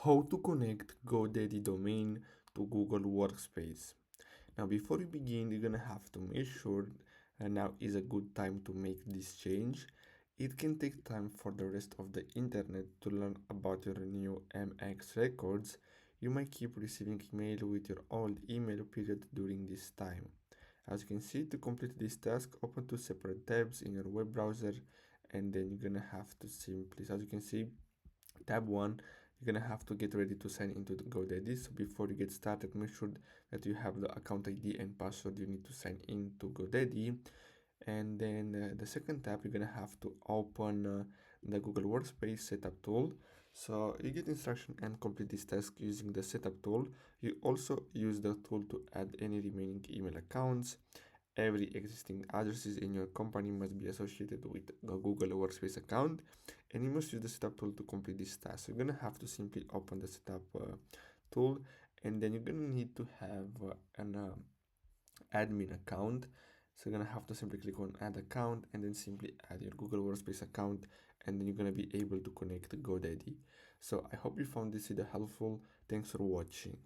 How to connect Godaddy domain to Google Workspace. Now, before you begin, you're gonna have to make sure now is a good time to make this change. It can take time for the rest of the internet to learn about your new MX records. You might keep receiving email with your old email period during this time. As you can see, to complete this task, open two separate tabs in your web browser, and then you're gonna have to simply, as you can see, tab 1, you're gonna have to get ready to sign into the GoDaddy. So before you get started, make sure that you have the account ID and password you need to sign in to GoDaddy. And then the second tab, you're gonna have to open the Google Workspace setup tool. So you get instruction and complete this task using the setup tool. You also use the tool to add any remaining email accounts. Every existing addresses in your company must be associated with a Google Workspace account, and you must use the setup tool to complete this task. So you're gonna have to simply open the setup tool, and then you're gonna need to have an admin account. So you're gonna have to simply click on add account and then simply add your Google Workspace account, and then you're gonna be able to connect GoDaddy. So I hope you found this video helpful. Thanks for watching.